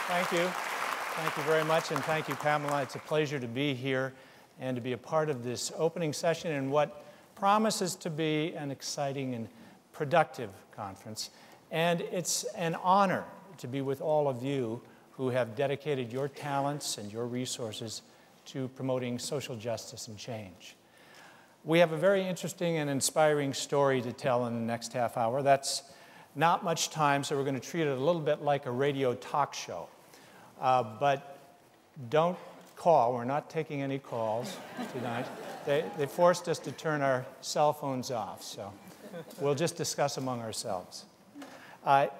Thank you. Thank you very much, and thank you, Pamela. It's a pleasure to be here and to be a part of this opening session in what promises to be an exciting and productive conference. And it's an honor to be with all of you who have dedicated your talents and your resources to promoting social justice and change. We have a very interesting and inspiring story to tell in the next half hour. That's not much time, so we're going to treat it a little bit like a radio talk show. But don't call. We're not taking any calls tonight. They forced us to turn our cell phones off, so we'll just discuss among ourselves.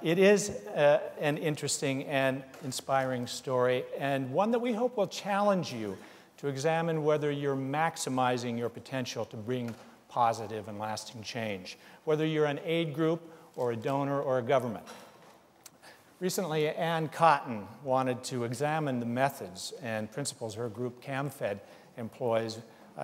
It is an interesting and inspiring story, and one that we hope will challenge you to examine whether you're maximizing your potential to bring positive and lasting change, whether you're an aid group or a donor or a government. Recently, Ann Cotton wanted to examine the methods and principles her group CamFed employs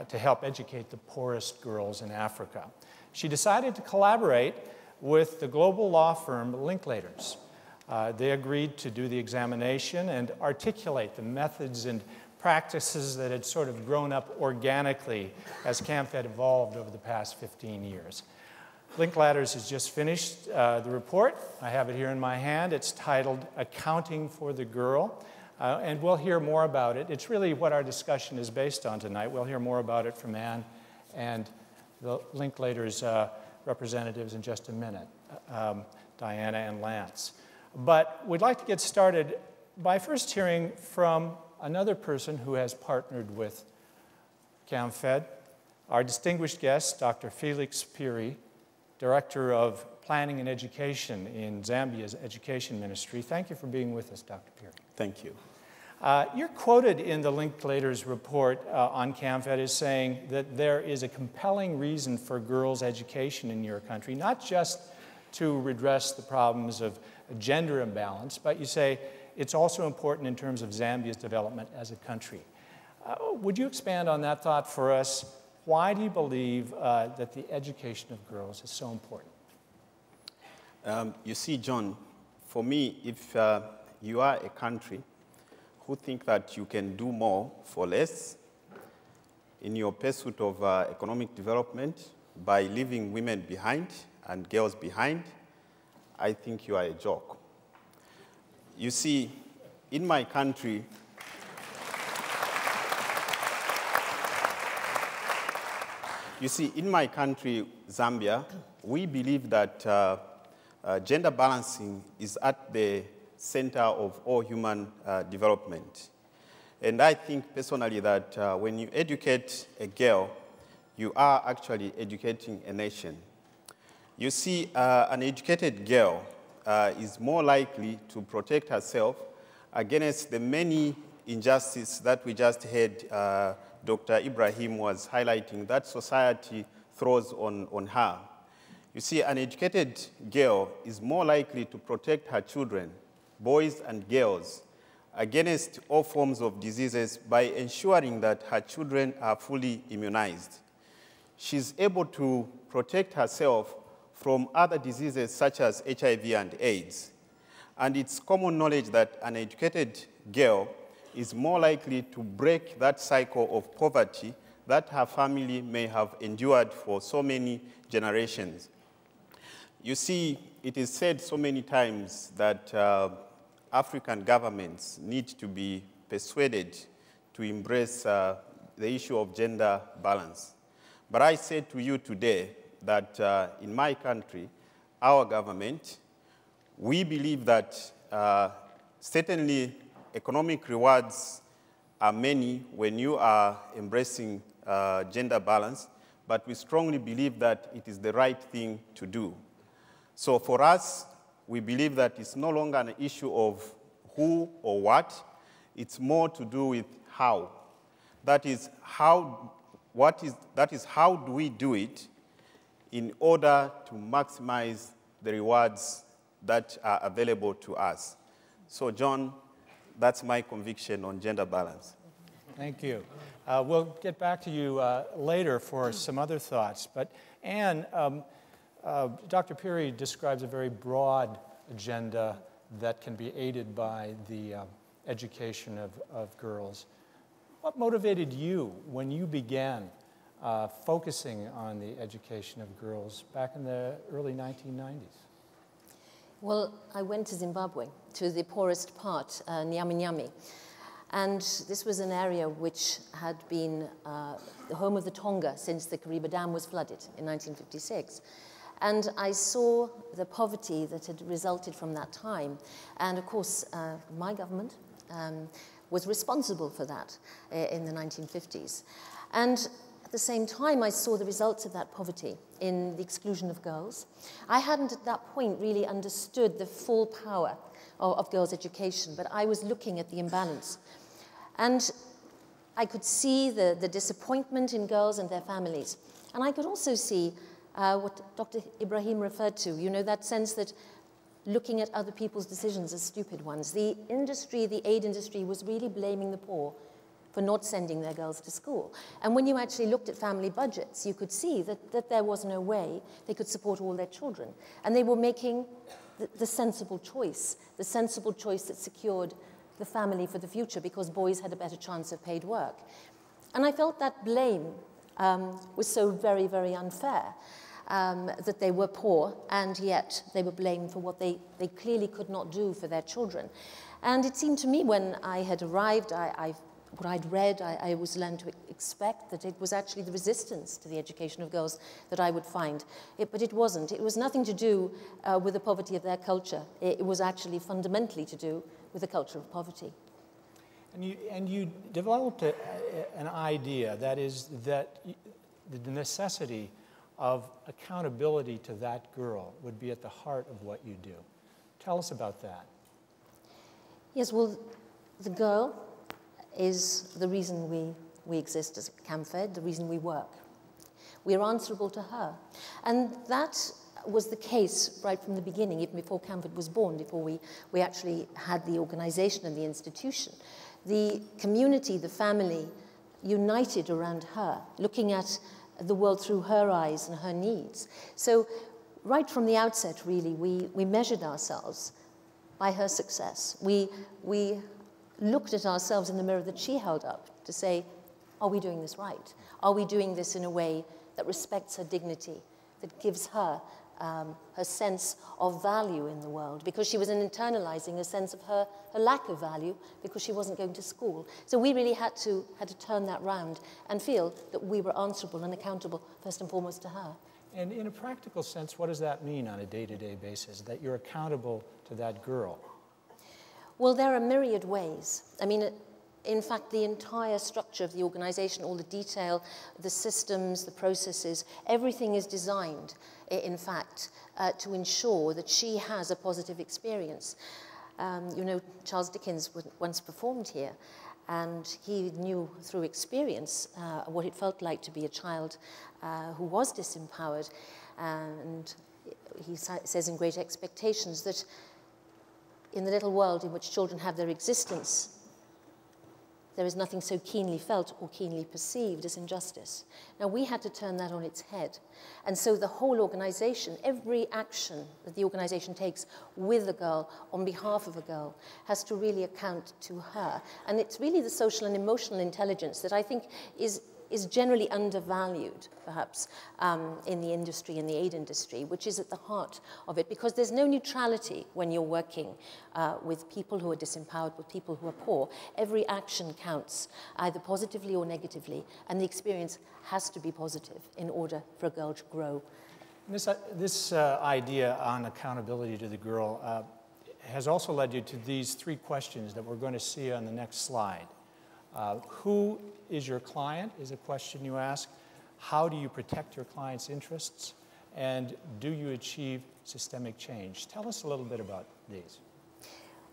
to help educate the poorest girls in Africa. She decided to collaborate with the global law firm Linklaters. They agreed to do the examination and articulate the methods and practices that had sort of grown up organically as CamFed evolved over the past 15 years. Linklaters has just finished the report. I have it here in my hand. It's titled Accounting for the Girl, and we'll hear more about it. It's really what our discussion is based on tonight. We'll hear more about it from Ann and the Linklaters representatives in just a minute, Diana and Lance. But we'd like to get started by first hearing from another person who has partnered with CamFed, our distinguished guest, Dr. Felix Phiri, Director of Planning and Education in Zambia's Education Ministry. Thank you for being with us, Dr. Phiri. Thank you. You're quoted in the Linklaters report on CamFed as saying that there is a compelling reason for girls' education in your country, not just to redress the problems of gender imbalance, but you say it's also important in terms of Zambia's development as a country. Would you expand on that thought for us? Why do you believe that the education of girls is so important? You see, John, for me, if you are a country who think that you can do more for less in your pursuit of economic development by leaving women behind and girls behind, I think you are a joke. You see, in my country, Zambia, we believe that gender balancing is at the center of all human development. And I think personally that when you educate a girl, you are actually educating a nation. You see, an educated girl is more likely to protect herself against the many injustices that we just heard Dr. Ibrahim was highlighting that society throws on her. You see, an educated girl is more likely to protect her children, boys and girls, against all forms of diseases by ensuring that her children are fully immunized. She's able to protect herself from other diseases such as HIV and AIDS. And it's common knowledge that an educated girl is more likely to break that cycle of poverty that her family may have endured for so many generations. You see, it is said so many times that African governments need to be persuaded to embrace the issue of gender balance. But I say to you today that in my country, our government, we believe that certainly economic rewards are many when you are embracing gender balance, but we strongly believe that it is the right thing to do. So for us, we believe that it's no longer an issue of who or what, it's more to do with how. That is how do we do it in order to maximize the rewards that are available to us. So John, that's my conviction on gender balance. Thank you. We'll get back to you later for some other thoughts. But Ann, Dr. Phiri describes a very broad agenda that can be aided by the education of girls. What motivated you when you began focusing on the education of girls back in the early 1990s? Well, I went to Zimbabwe, to the poorest part, Nyami. And this was an area which had been the home of the Tonga since the Kariba Dam was flooded in 1956. And I saw the poverty that had resulted from that time. And of course, my government was responsible for that in the 1950s. And at the same time, I saw the results of that poverty in the exclusion of girls. I hadn't at that point really understood the full power of girls' education, but I was looking at the imbalance. And I could see the disappointment in girls and their families. And I could also see what Dr. Ibrahim referred to, you know, that sense that looking at other people's decisions as stupid ones. The industry, the aid industry, was really blaming the poor for not sending their girls to school. And when you actually looked at family budgets, you could see that there was no way they could support all their children. And they were making the sensible choice that secured the family for the future because boys had a better chance of paid work. And I felt that blame was so very, very unfair, that they were poor and yet they were blamed for what they clearly could not do for their children. And it seemed to me when I had arrived, what I'd read, I was learned to expect that it was actually the resistance to the education of girls that I would find. But it wasn't. It was nothing to do with the poverty of their culture. It was actually fundamentally to do with the culture of poverty. And you developed an idea, that is that the necessity of accountability to that girl would be at the heart of what you do. Tell us about that. Yes, well, the girl is the reason we exist as Camfed, the reason we work. We are answerable to her. And that was the case right from the beginning, even before Camfed was born, before we actually had the organization and the institution. The community, the family, united around her, looking at the world through her eyes and her needs. So right from the outset, really, we measured ourselves by her success. We looked at ourselves in the mirror that she held up to say, are we doing this right? Are we doing this in a way that respects her dignity, that gives her her sense of value in the world? Because she was internalizing a sense of her lack of value because she wasn't going to school. So we really had to turn that round and feel that we were answerable and accountable first and foremost to her. And in a practical sense, what does that mean on a day-to-day basis, that you're accountable to that girl? Well, there are myriad ways. I mean, in fact, the entire structure of the organization, all the detail, the systems, the processes, everything is designed, in fact, to ensure that she has a positive experience. You know, Charles Dickens once performed here, and he knew through experience what it felt like to be a child who was disempowered. And he says in Great Expectations that in the little world in which children have their existence, there is nothing so keenly felt or keenly perceived as injustice. Now, we had to turn that on its head. And so the whole organization, every action that the organization takes with a girl, on behalf of a girl, has to really account to her. And it's really the social and emotional intelligence that I think is generally undervalued, perhaps, in the industry, in the aid industry, which is at the heart of it, because there's no neutrality when you're working with people who are disempowered, with people who are poor. Every action counts, either positively or negatively, and the experience has to be positive in order for a girl to grow. This idea on accountability to the girl has also led you to these three questions that we're going to see on the next slide. Who is your client is a question you ask. How do you protect your client's interests? And do you achieve systemic change? Tell us a little bit about these.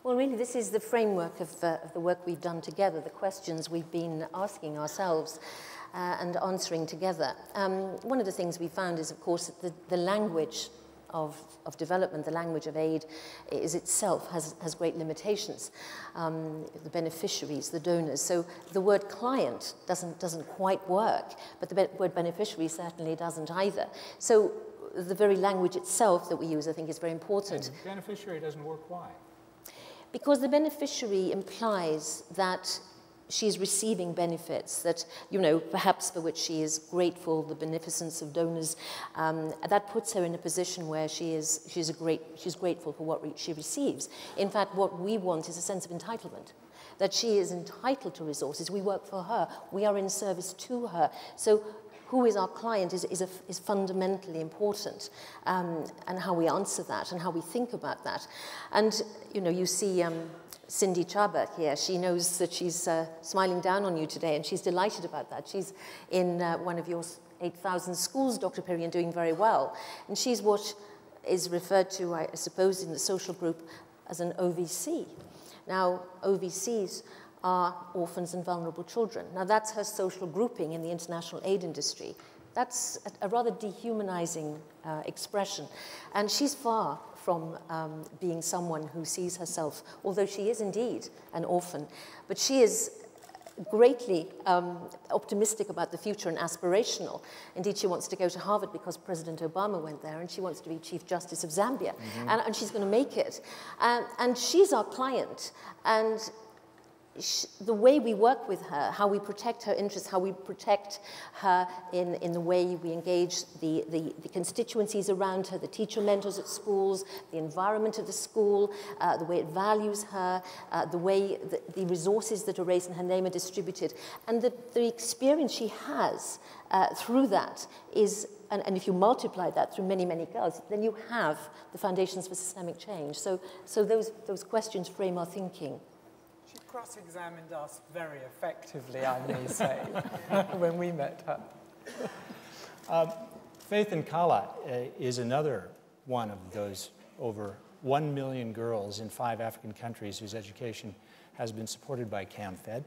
Well, really, this is the framework of the work we've done together, the questions we've been asking ourselves and answering together. One of the things we found is, of course, that the language of development, the language of aid, is itself has great limitations. The beneficiaries, the donors. So the word client doesn't quite work, but the word beneficiary certainly doesn't either. So the very language itself that we use, I think, is very important. And beneficiary doesn't work. Why? Because the beneficiary implies that she's receiving benefits that, you know, perhaps for which she is grateful, the beneficence of donors. That puts her in a position where she's grateful for what she receives. In fact, what we want is a sense of entitlement, that she is entitled to resources. We work for her. We are in service to her. So who is our client is fundamentally important, and how we answer that and how we think about that. And, you know, you see Cindy Chaba here. She knows that she's smiling down on you today, and she's delighted about that. She's in one of your 8,000 schools, Dr. Phiri, and doing very well. And she's what is referred to, I suppose, in the social group as an OVC. Now, OVCs are orphans and vulnerable children. Now, that's her social grouping in the international aid industry. That's a rather dehumanizing expression. And she's far from being someone who sees herself, although she is indeed an orphan, but she is greatly optimistic about the future and aspirational. Indeed, she wants to go to Harvard because President Obama went there, and she wants to be Chief Justice of Zambia, and she's going to make it. And she's our client, and the way we work with her, how we protect her interests, how we protect her in the way we engage the constituencies around her, the teacher mentors at schools, the environment of the school, the way it values her, the way the resources that are raised in her name are distributed, and the experience she has through that is, and if you multiply that through many, many girls, then you have the foundations for systemic change. So those questions frame our thinking. She cross-examined us very effectively, I may say, when we met her. Faith Nkala is another one of those over 1 million girls in 5 African countries whose education has been supported by CamFed.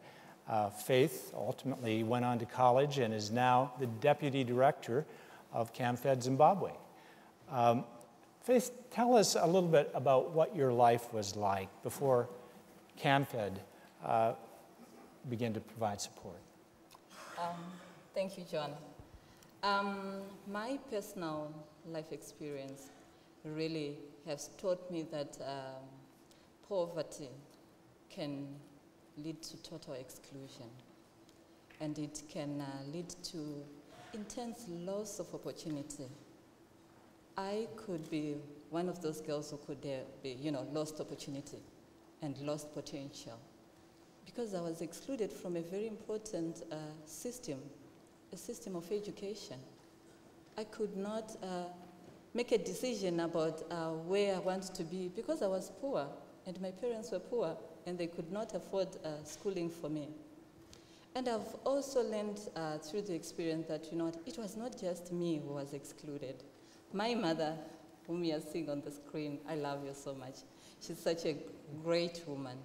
Faith ultimately went on to college and is now the deputy director of CamFed Zimbabwe. Faith, tell us a little bit about what your life was like before CamFed began to provide support. Thank you, John. My personal life experience really has taught me that poverty can lead to total exclusion, and it can lead to intense loss of opportunity. I could be one of those girls who could be, lost opportunity and lost potential, because I was excluded from a very important system, a system of education. I could not make a decision about where I want to be because I was poor, and my parents were poor, and they could not afford schooling for me. And I've also learned through the experience that, it was not just me who was excluded. My mother, whom you are seeing on the screen, I love you so much. She's such a great woman.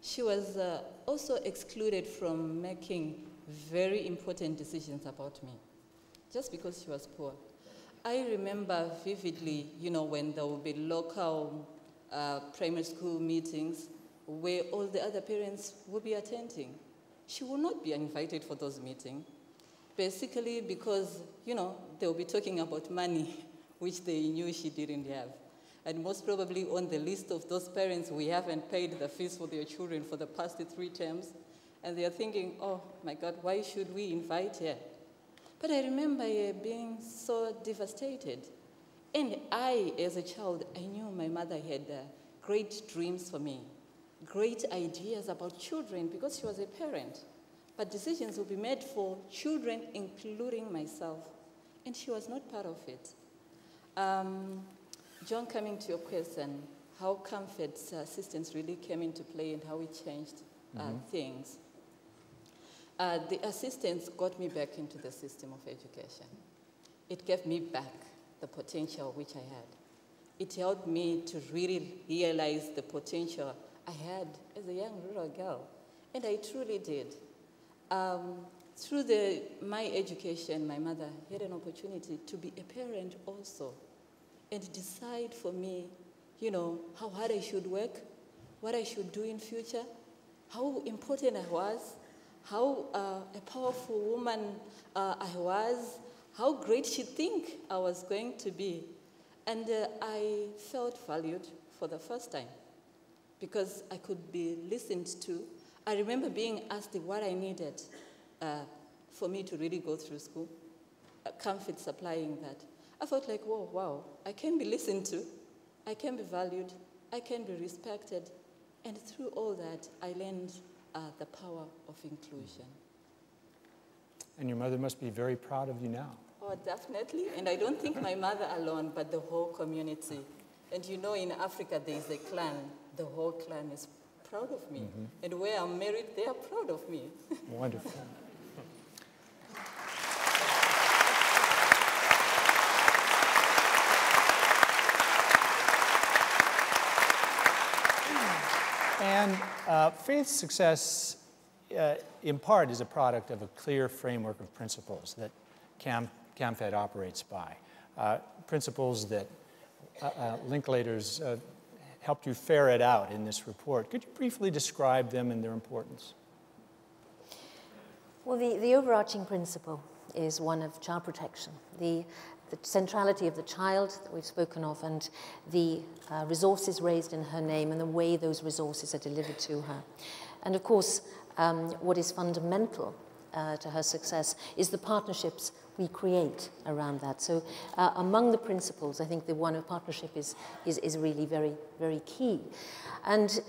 She was also excluded from making very important decisions about me, just because she was poor. I remember vividly, when there would be local primary school meetings where all the other parents would be attending. She would not be invited for those meetings, basically because, they would be talking about money, which they knew she didn't have. And most probably on the list of those parents, we haven't paid the fees for their children for the past 3 terms. And they are thinking, oh my God, why should we invite her? But I remember being so devastated. And I, as a child, I knew my mother had great dreams for me, great ideas about children because she was a parent. But decisions would be made for children, including myself. And she was not part of it. John, coming to your question, how CamFed's assistance really came into play and how it changed things. The assistance got me back into the system of education. It gave me back the potential which I had. It helped me to really realize the potential I had as a young rural girl, and I truly did. Through my education, my mother had an opportunity to be a parent also, and decide for me, how hard I should work, what I should do in future, how important I was, how a powerful woman I was, how great she'd think I was going to be. And I felt valued for the first time, because I could be listened to. I remember being asked what I needed for me to really go through school. Camfed supplying that. I felt like, whoa, wow, I can be listened to, I can be valued, I can be respected, and through all that, I learned the power of inclusion. And your mother must be very proud of you now. Oh, definitely, and I don't think my mother alone, but the whole community. And you know, in Africa, there is a clan. The whole clan is proud of me. And where I'm married, they are proud of me. Wonderful. And faith's success, in part, is a product of a clear framework of principles that Camfed operates by. Principles that Linklaters helped you ferret out in this report. Could you briefly describe them and their importance? Well, the overarching principle is one of child protection. The centrality of the child that we've spoken of, and the resources raised in her name and the way those resources are delivered to her. And of course, what is fundamental to her success is the partnerships we create around that. So among the principles, I think the one of partnership is really very, very key. And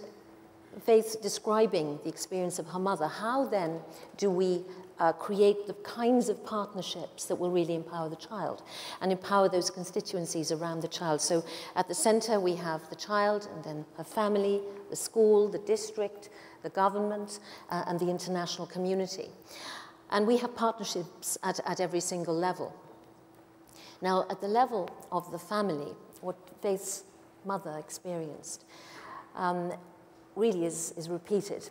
Faith describing the experience of her mother, how then do we create the kinds of partnerships that will really empower the child and empower those constituencies around the child? So at the center we have the child, and then her family, the school, the district, the government, and the international community. And we have partnerships at every single level. Now, at the level of the family, what Faith's mother experienced really is repeated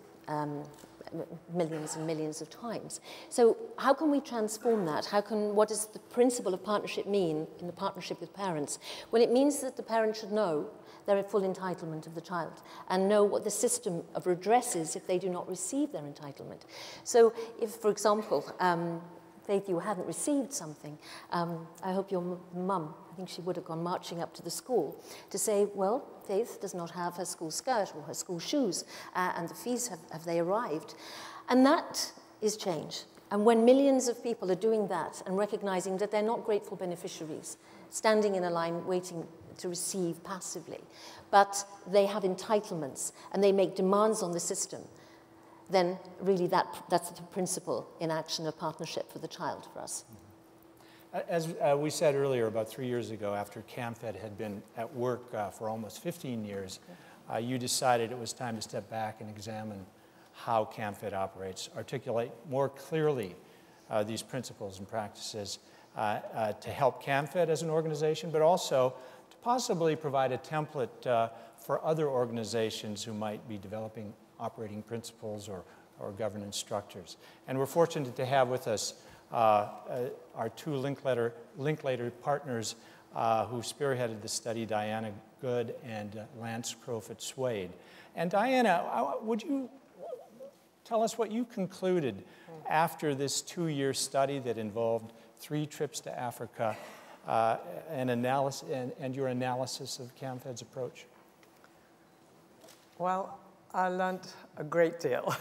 millions and millions of times. So how can we transform that? What does the principle of partnership mean in the partnership with parents? Well, it means that the parent should know their full entitlement of the child and know what the system of redress is if they do not receive their entitlement. So if, for example, Faith, you hadn't received something, I hope your mum, I think she would have gone marching up to the school to say, well, Faith does not have her school skirt or her school shoes, and the fees, have they arrived? And that is change. And when millions of people are doing that and recognizing that they're not grateful beneficiaries, standing in a line waiting to receive passively, but they have entitlements and they make demands on the system, then really that's the principle in action of partnership for the child for us. As we said earlier, about 3 years ago, after Camfed had been at work for almost 15 years, you decided it was time to step back and examine how Camfed operates, articulate more clearly these principles and practices to help Camfed as an organization, but also to possibly provide a template for other organizations who might be developing operating principles or governance structures. And we're fortunate to have with us our two Linklater partners who spearheaded the study, Diana Good and Lance Croffoot-Suede. And Diana, would you tell us what you concluded after this 2-year study that involved 3 trips to Africa and your analysis of Camfed's approach? Well, I learned a great deal.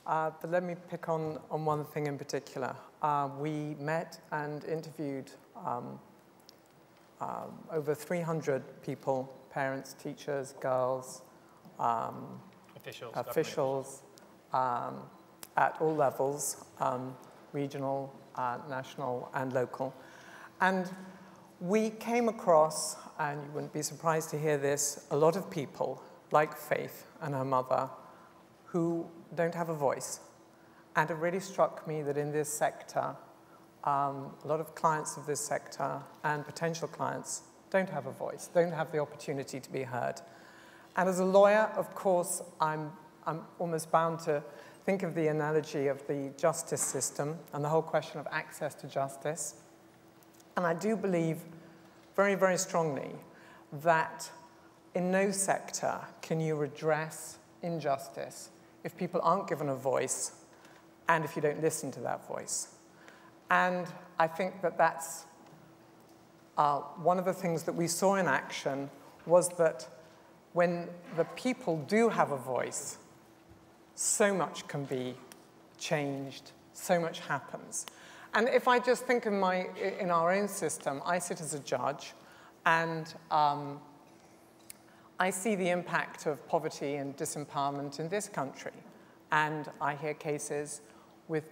But let me pick on one thing in particular. We met and interviewed over 300 people, parents, teachers, girls, officials at all levels, regional, national, and local. And we came across, and you wouldn't be surprised to hear this, a lot of people like Faith and her mother who don't have a voice. And it really struck me that in this sector, a lot of clients of this sector and potential clients don't have a voice, don't have the opportunity to be heard. And as a lawyer, of course, I'm almost bound to think of the analogy of the justice system and the whole question of access to justice. And I do believe very, very strongly that in no sector can you redress injustice if people aren't given a voice and if you don't listen to that voice. And I think that that's one of the things that we saw in action was that when the people do have a voice, so much can be changed, so much happens. And if I just think in our own system, I sit as a judge, and I see the impact of poverty and disempowerment in this country. And I hear cases that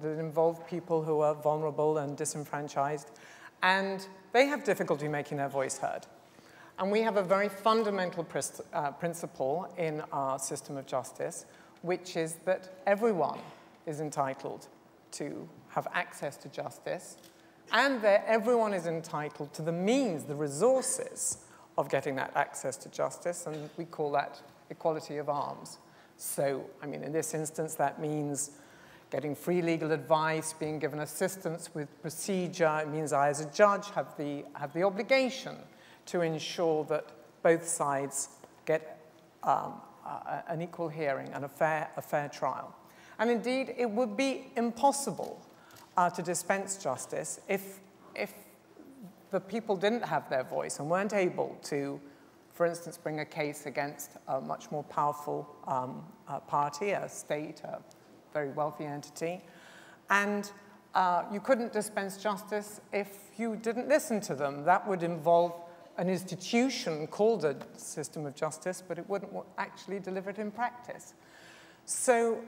involve people who are vulnerable and disenfranchised, and they have difficulty making their voice heard. And we have a very fundamental principle in our system of justice, which is that everyone is entitled to have access to justice, and that everyone is entitled to the means, the resources of getting that access to justice, and we call that equality of arms. So, I mean, in this instance, that means getting free legal advice, being given assistance with procedure. It means I, as a judge, have the obligation to ensure that both sides get an equal hearing and a fair trial. And indeed, it would be impossible to dispense justice if the people didn't have their voice and weren't able to, for instance, bring a case against a much more powerful party, a state, a very wealthy entity. And you couldn't dispense justice if you didn't listen to them. That would involve an institution called a system of justice, but it wouldn't actually deliver it in practice. So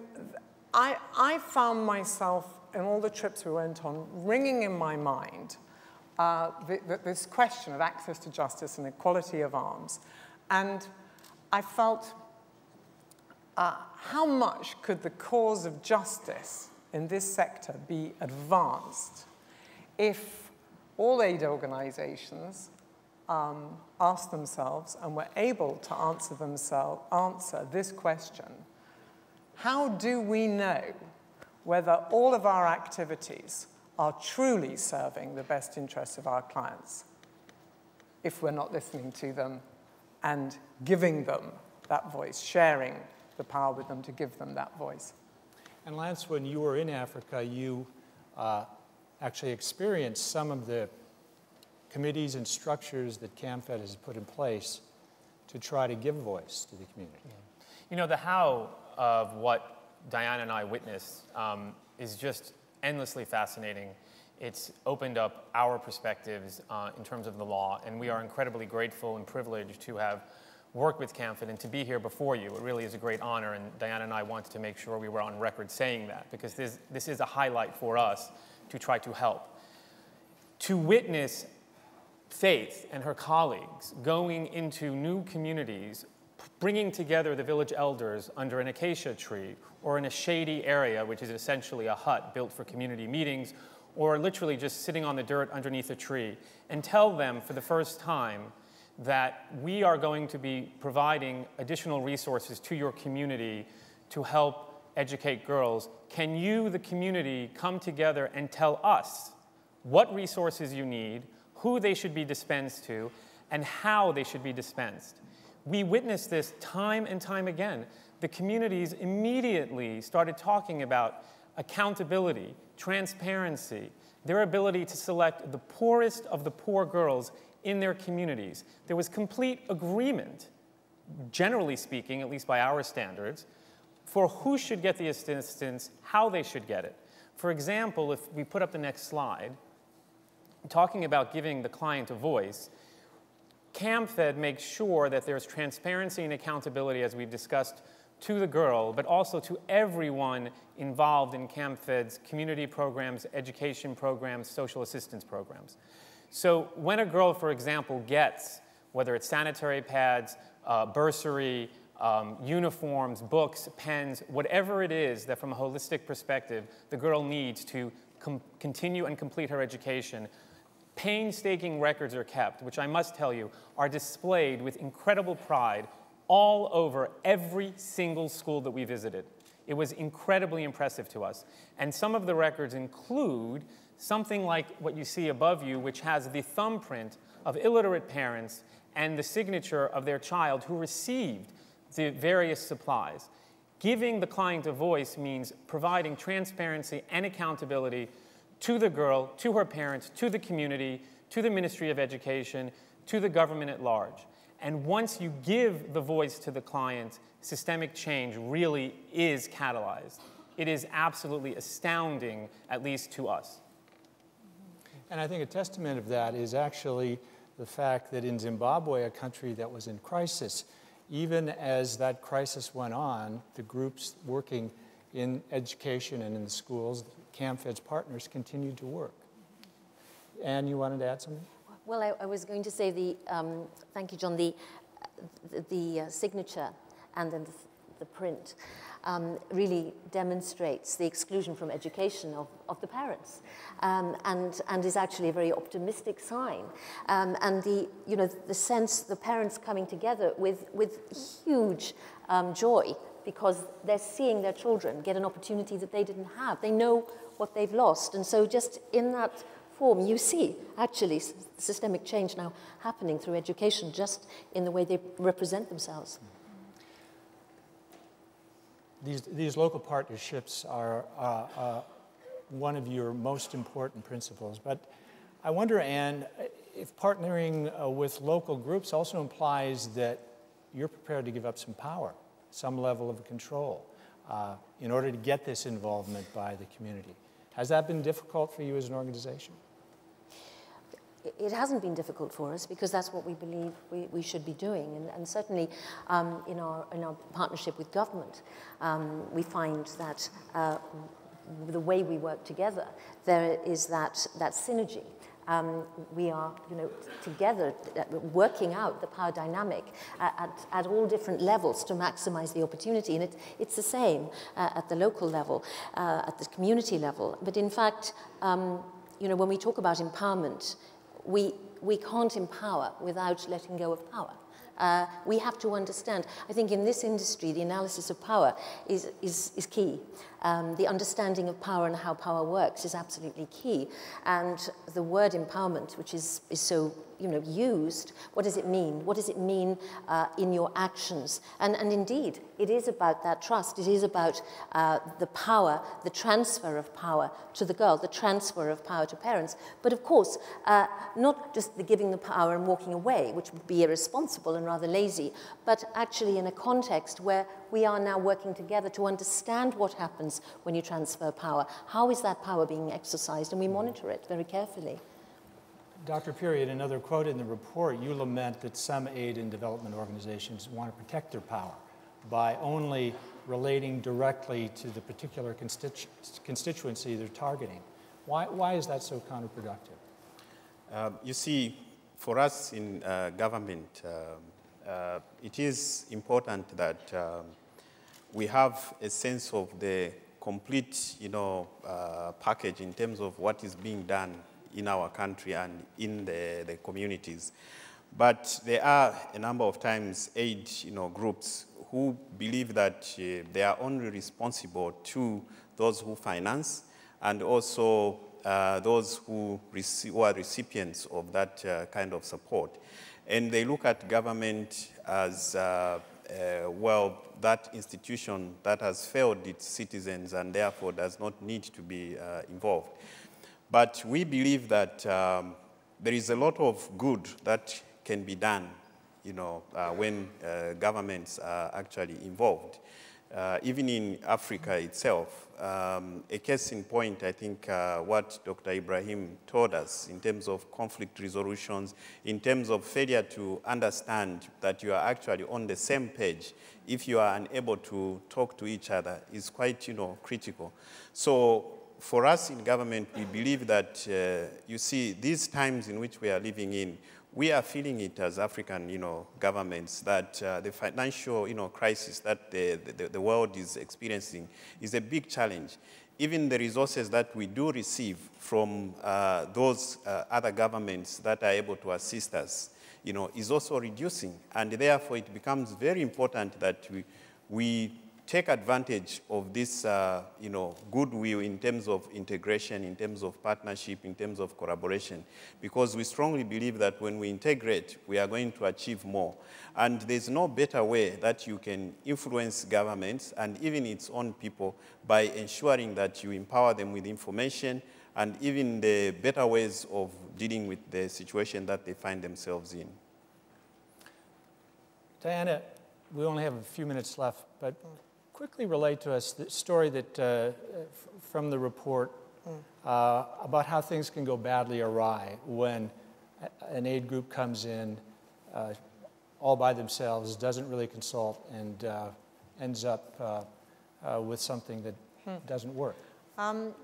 I found myself, in all the trips we went on, ringing in my mind this question of access to justice and equality of arms. And I felt, how much could the cause of justice in this sector be advanced if all aid organizations asked themselves and were able to answer this question: how do we know whether all of our activities are truly serving the best interests of our clients if we're not listening to them and giving them that voice, sharing the power with them to give them that voice? And Lance, when you were in Africa, you actually experienced some of the committees and structures that CamFed has put in place to try to give voice to the community. Yeah. You know, the how of what Diana and I witnessed is just endlessly fascinating. It's opened up our perspectives in terms of the law, and we are incredibly grateful and privileged to have worked with CamFed and to be here before you. It really is a great honor, and Diana and I wanted to make sure we were on record saying that, because this is a highlight for us to try to help. To witness Faith and her colleagues going into new communities, bringing together the village elders under an acacia tree or in a shady area, which is essentially a hut built for community meetings, or literally just sitting on the dirt underneath a tree, and tell them for the first time that we are going to be providing additional resources to your community to help educate girls. Can you, the community, come together and tell us what resources you need, who they should be dispensed to, and how they should be dispensed? We witnessed this time and time again. The communities immediately started talking about accountability, transparency, their ability to select the poorest of the poor girls in their communities. There was complete agreement, generally speaking, at least by our standards, for who should get the assistance, how they should get it. For example, if we put up the next slide, talking about giving the client a voice, CamFed makes sure that there's transparency and accountability, as we've discussed, to the girl, but also to everyone involved in CamFed's community programs, education programs, social assistance programs. So when a girl, for example, gets, whether it's sanitary pads, bursary, uniforms, books, pens, whatever it is that from a holistic perspective the girl needs to continue and complete her education, painstaking records are kept, which I must tell you are displayed with incredible pride all over every single school that we visited. It was incredibly impressive to us. And some of the records include something like what you see above you, which has the thumbprint of illiterate parents and the signature of their child who received the various supplies. Giving the client a voice means providing transparency and accountability to the girl, to her parents, to the community, to the Ministry of Education, to the government at large. And once you give the voice to the client, systemic change really is catalyzed. It is absolutely astounding, at least to us. And I think a testament of that is actually the fact that in Zimbabwe, a country that was in crisis, even as that crisis went on, the groups working in education and in the schools, Camfed's partners, continued to work. Anne, you wanted to add something? Well, I was going to say thank you, John, the signature and then the print really demonstrates the exclusion from education of the parents, and is actually a very optimistic sign. And the sense the parents coming together with huge joy, because they're seeing their children get an opportunity that they didn't have. They know what they've lost, and so just in that form, you see actually systemic change now happening through education, just in the way they represent themselves. These local partnerships are one of your most important principles. But I wonder, Anne, if partnering with local groups also implies that you're prepared to give up some power, some level of control, in order to get this involvement by the community. Has that been difficult for you as an organization? It hasn't been difficult for us, because that's what we believe we should be doing. And certainly in our partnership with government, we find that the way we work together, there is that synergy. We are, together working out the power dynamic at all different levels to maximize the opportunity. And it's the same at the local level, at the community level. But in fact, when we talk about empowerment, we can't empower without letting go of power. We have to understand. I think in this industry, the analysis of power is key. The understanding of power and how power works is absolutely key. And the word empowerment, which is so used, what does it mean? What does it mean in your actions? And indeed, it is about that trust. It is about the power, the transfer of power to the girl, the transfer of power to parents. But of course, not just the giving the power and walking away, which would be irresponsible and rather lazy, but actually in a context where we are now working together to understand what happens when you transfer power. How is that power being exercised? And we monitor it very carefully. Dr. Phiri, in another quote in the report, you lament that some aid and development organizations want to protect their power by only relating directly to the particular constituency they're targeting. Why is that so counterproductive? You see, for us in government, it is important that we have a sense of the complete, package in terms of what is being done in our country and in the communities. But there are a number of times aid groups who believe that they are only responsible to those who finance and also those who are recipients of that kind of support. And they look at government as, that institution that has failed its citizens and therefore does not need to be involved. But we believe that there is a lot of good that can be done, when governments are actually involved. Even in Africa itself, a case in point, I think, what Dr. Ibrahim told us in terms of conflict resolutions, in terms of failure to understand that you are actually on the same page, if you are unable to talk to each other, is quite, critical. So for us in government, we believe that, you see, these times in which we are living in, we are feeling it as African, governments, that the financial, crisis that the world is experiencing is a big challenge. Even the resources that we do receive from those other governments that are able to assist us, is also reducing. And therefore, it becomes very important that we take advantage of this, goodwill in terms of integration, in terms of partnership, in terms of collaboration, because we strongly believe that when we integrate, we are going to achieve more. And there's no better way that you can influence governments and even its own people by ensuring that you empower them with information and even the better ways of dealing with the situation that they find themselves in. Diana, we only have a few minutes left, but quickly relate to us the story that from the report about how things can go badly awry when an aid group comes in all by themselves, doesn't really consult, and ends up with something that doesn't work.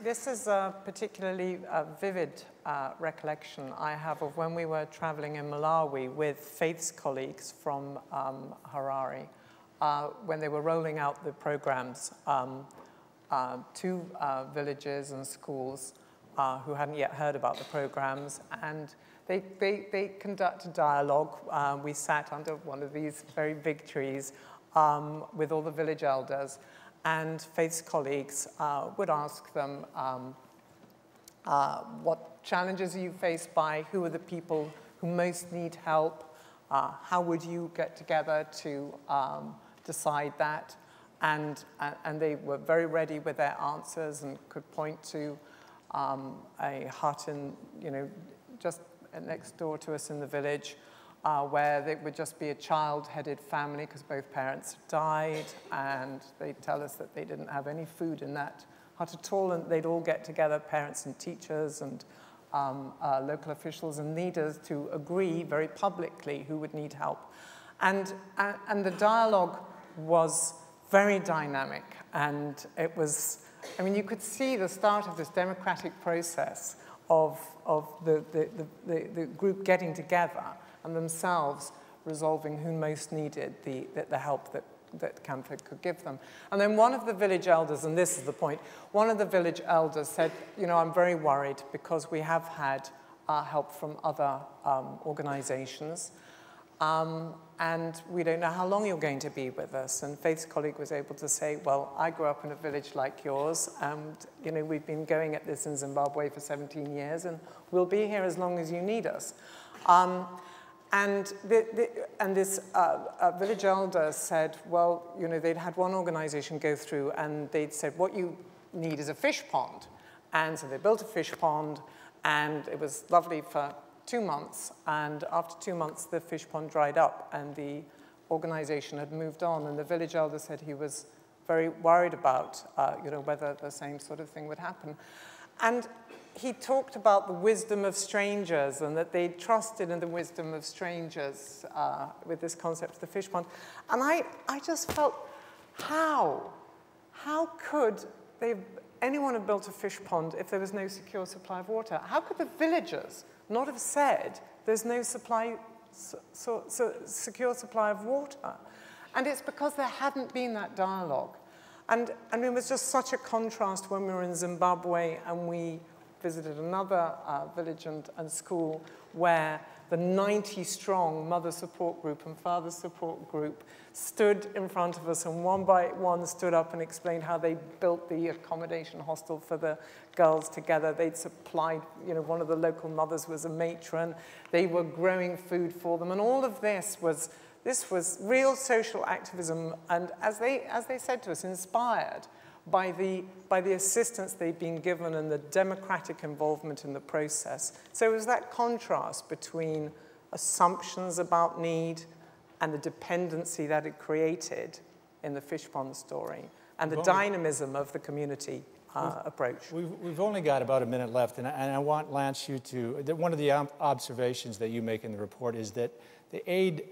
This is a particularly vivid recollection I have of when we were traveling in Malawi with Faith's colleagues from Harare when they were rolling out the programs to villages and schools who hadn't yet heard about the programs. And they conducted dialogue. We sat under one of these very big trees with all the village elders, and Faith's colleagues would ask them, what challenges are you faced by? Who are the people who most need help? How would you get together to decide that? And they were very ready with their answers and could point to a hut in, just next door to us in the village, where there would just be a child-headed family because both parents had died, and they'd tell us that they didn't have any food in that hut at all, and they'd all get together, parents and teachers and local officials and leaders, to agree very publicly who would need help. And the dialogue was very dynamic, and it was, you could see the start of this democratic process of the group getting together and themselves resolving who most needed the help that Camfed could give them. And then one of the village elders, and this is the point, one of the village elders said, I'm very worried because we have had help from other organizations, and we don't know how long you're going to be with us. And Faith's colleague was able to say, well, I grew up in a village like yours, and we've been going at this in Zimbabwe for 17 years, and we'll be here as long as you need us. And this village elder said, well, they'd had one organization go through, and they'd said, what you need is a fish pond. And so they built a fish pond, and it was lovely for 2 months, and after 2 months, the fish pond dried up, and the organization had moved on, and the village elder said he was very worried about, whether the same sort of thing would happen. And he talked about the wisdom of strangers, and that they trusted in the wisdom of strangers with this concept of the fish pond. And I just felt, how could anyone have built a fish pond if there was no secure supply of water? How could the villagers not have said there's no secure supply of water? And it's because there hadn't been that dialogue. And it was just such a contrast when we were in Zimbabwe and we visited another village and school where the 90-strong mother support group and father support group stood in front of us, and one by one stood up and explained how they built the accommodation hostel for the girls together. They'd supplied, one of the local mothers was a matron. They were growing food for them, and all of this was real social activism, and as they said to us, inspired by the assistance they'd been given and the democratic involvement in the process. So it was that contrast between assumptions about need and the dependency that it created in the fish pond story, and the dynamism of the community approach. We've only got about a minute left, and I want, Lance, you to, one of the observations that you make in the report is that the aid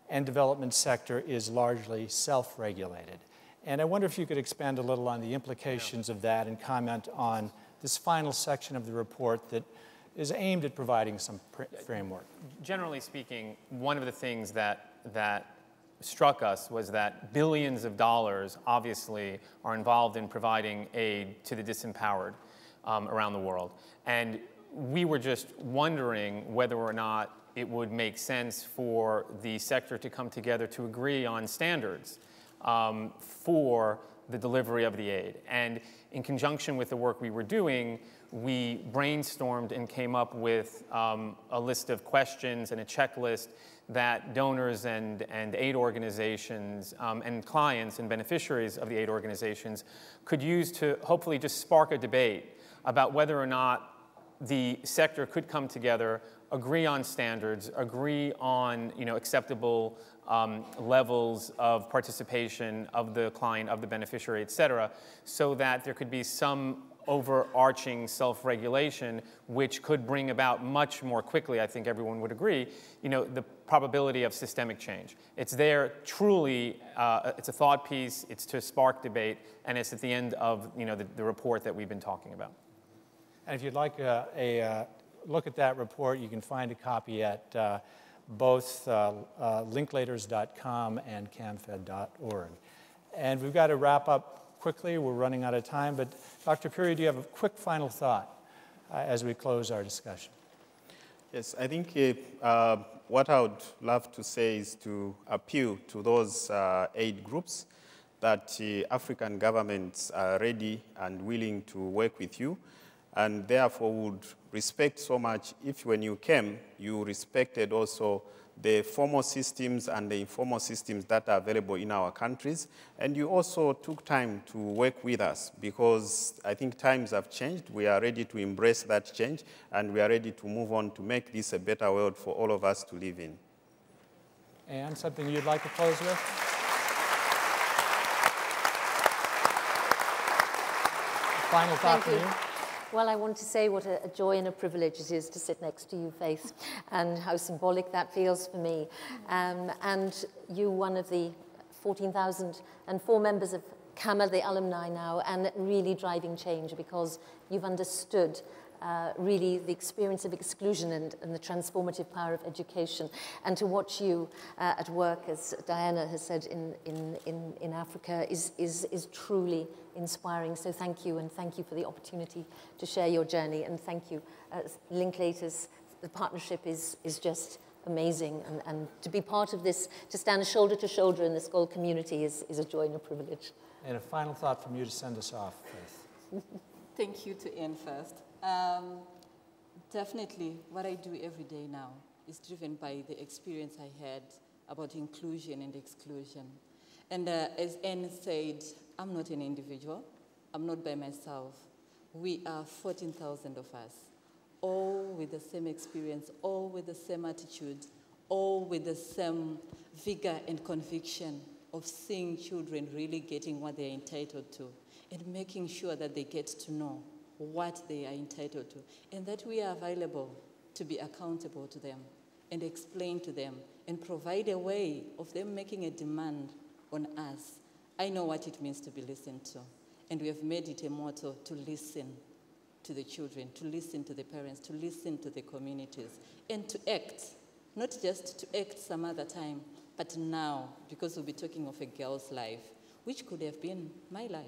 and development sector is largely self-regulated. And I wonder if you could expand a little on the implications of that and comment on this final section of the report that is aimed at providing some framework. Generally speaking, one of the things that struck us was that billions of dollars obviously are involved in providing aid to the disempowered around the world. And we were just wondering whether or not it would make sense for the sector to come together to agree on standards for the delivery of the aid. And in conjunction with the work we were doing, we brainstormed and came up with a list of questions and a checklist that donors and aid organizations and clients and beneficiaries of the aid organizations could use to hopefully just spark a debate about whether or not the sector could come together, agree on standards, agree on acceptable levels of participation of the client, of the beneficiary, et cetera, so that there could be some overarching self-regulation, which could bring about much more quickly, I think everyone would agree, the probability of systemic change. It's there truly, it's a thought piece, it's to spark debate, and it's at the end of the report that we've been talking about. And if you'd like a look at that report, you can find a copy at both Linklaters.com and Camfed.org. And we've got to wrap up quickly. We're running out of time. But Dr. Phiri, do you have a quick final thought as we close our discussion? Yes, I think what I would love to say is to appeal to those aid groups that African governments are ready and willing to work with you, and therefore would respect so much if when you came, you respected also the formal systems and the informal systems that are available in our countries. And you also took time to work with us, because I think times have changed. We are ready to embrace that change, and we are ready to move on to make this a better world for all of us to live in. And something you'd like to close with? Final thought from you? Well, I want to say what a joy and a privilege it is to sit next to you, Faith, and how symbolic that feels for me. And you, one of the 14,004 members of CAMA, the alumni now, and really driving change, because you've understood really the experience of exclusion and the transformative power of education. And to watch you at work, as Diana has said, in Africa is truly inspiring. So thank you, and thank you for the opportunity to share your journey. And thank you, Linklaters. The partnership is just amazing. And to be part of this, to stand shoulder to shoulder in the Skoll community is a joy and a privilege. And a final thought from you to send us off, Faith. Thank you to Ian first. Definitely, what I do every day now is driven by the experience I had about inclusion and exclusion. And as Ian said, I'm not an individual. I'm not by myself. We are 14,000 of us, all with the same experience, all with the same attitude, all with the same vigor and conviction of seeing children really getting what they're entitled to and making sure that they get to know what they are entitled to, and that we are available to be accountable to them and explain to them and provide a way of them making a demand on us. I know what it means to be listened to, and we have made it a motto to listen to the children, to listen to the parents, to listen to the communities, and to act, not just to act some other time, but now, because we'll be talking of a girl's life, which could have been my life.